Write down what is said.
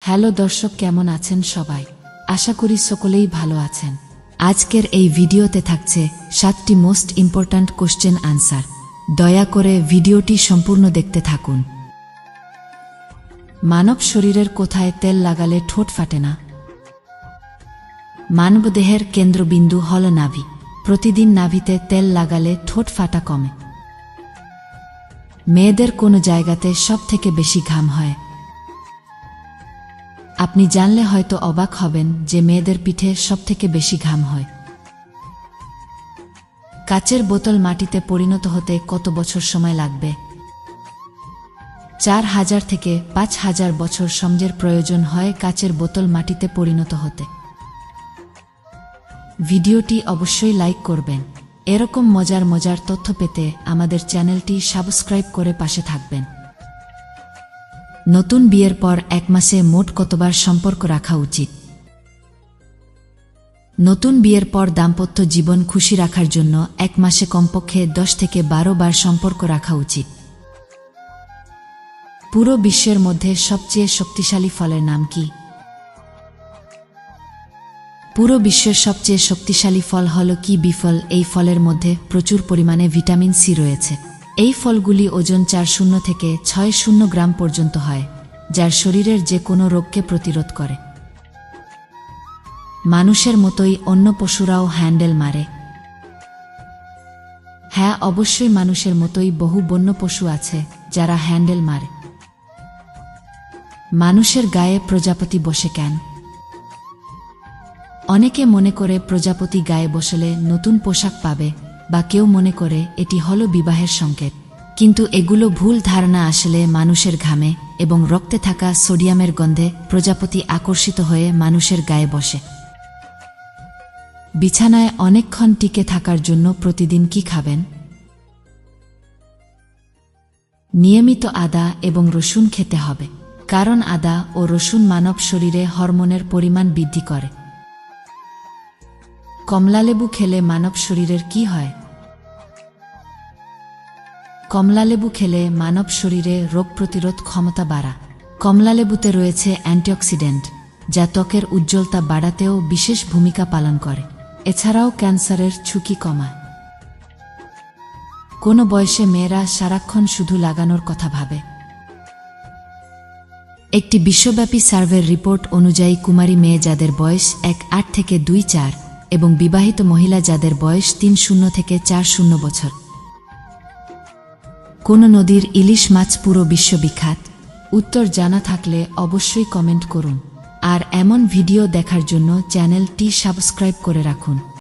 Hello দর্শক, কেমন আছেন সবাই? আশা করি সকলেই ভালো আছেন। আজকের এই ভিডিওতে থাকছে 7টি মোস্ট ইম্পর্ট্যান্ট কোশ্চেন আনসার। দয়া করে ভিডিওটি সম্পূর্ণ দেখতে থাকুন। মানব শরীরের কোথায় তেল লাগালে ঠোঁট ফাটে না? মানবদেহের কেন্দ্রবিন্দু হল নাভি। প্রতিদিন নাভিতে তেল লাগালে ঠোঁট ফাটা কমে। মেয়েদের কোন জায়গাতে সবথেকে বেশি ঘাম হয়? আপনি জানলে হয়তো অবাক হবেন যে মেয়েদের পিঠে সবথেকে বেশি ঘাম হয়। কাচের বোতল মাটিতে পরিণত হতে কত বছর সময় লাগবে? 4000 থেকে 5000 বছর সময়ের প্রয়োজন হয় কাচের বোতল মাটিতে পরিণত হতে। ভিডিওটি অবশ্যই লাইক করবেন। এরকম মজার তথ্য পেতে আমাদের চ্যানেলটি সাবস্ক্রাইব করে পাশে থাকবেন। নতুন বিয়ের পর 1 মাসে মোট কতবার সম্পর্ক রাখা উচিত? নতুন বিয়ের পর দাম্পত্য জীবন খুশি রাখার জন্য 1 মাসে কমপক্ষে 10 থেকে 12 বার সম্পর্ক রাখা উচিত। পুরো বিশ্বের মধ্যে সবচেয়ে শক্তিশালী ফলের নাম কি? পুরো বিশ্বের সবচেয়ে শক্তিশালী ফল হল কিবি ফল। এই ফলের মধ্যে প্রচুর পরিমাণে ভিটামিন সি রয়েছে। এই ফলগুলি ওজন 40 থেকে 60 গ্রাম পর্যন্ত হয়, যার শরীরের যে কোনো রোগকে প্রতিরোধ করে। মানুষের মতোই অন্য পশুরাও হ্যান্ডেল মারে। হ্যাঁ, অবশ্যই মানুষের মতোই বহু বন্য পশু আছে যারা হ্যান্ডেল মারে। মানুষের গায়ে প্রজাপতি বসে কেন? অনেকে মনে করে প্রজাপতি গায়ে বসলে নতুন পোশাক পাবে, বা কেউ মনে করে এটি হলো বিবাহের সংকেত। কিন্তু এগুলো ভুল ধারণা। আসলে মানুষের ঘামে এবং রক্তে থাকা সোডিয়ামের গন্ধে প্রজাপতি আকর্ষিত হয়ে মানুষের গায়ে বসে। বিছানায় অনেকক্ষণ টিকে থাকার জন্য প্রতিদিন কি খাবেন? নিয়মিত আদা এবং রসুন খেতে হবে, কারণ আদা ও রসুন মানব শরীরে হরমোনের পরিমাণ বৃদ্ধি করে। কমলালেবু খেলে মানব শরীরের কি হয়? কমলালেবু খেলে মানব শরীরে রোগ প্রতিরোধ ক্ষমতা বাড়ায়। কমলালেবুতে রয়েছে অ্যান্টিঅক্সিডেন্ট, যা ত্বকের উজ্জ্বলতা বাড়াতেও বিশেষ ভূমিকা পালন করে। এছাড়াও ক্যান্সারের ঝুঁকি কমায়। কোনো বয়সে মেয়েরা সারাক্ষণ শুধু লাগানোর কথা ভাবে? একটি বিশ্বব্যাপী সার্ভের রিপোর্ট অনুযায়ী কুমারী মেয়ে যাদের বয়স 18 থেকে 24 এবং বিবাহিত মহিলা যাদের বয়স 30 থেকে 40 বছর। কোন নদীর ইলিশ মাছ পুরো বিশ্ব বিখ্যাত? উত্তর জানা থাকলে অবশ্যই কমেন্ট করুন। আর এমন ভিডিও দেখার জন্য চ্যানেলটি সাবস্ক্রাইব করে রাখুন।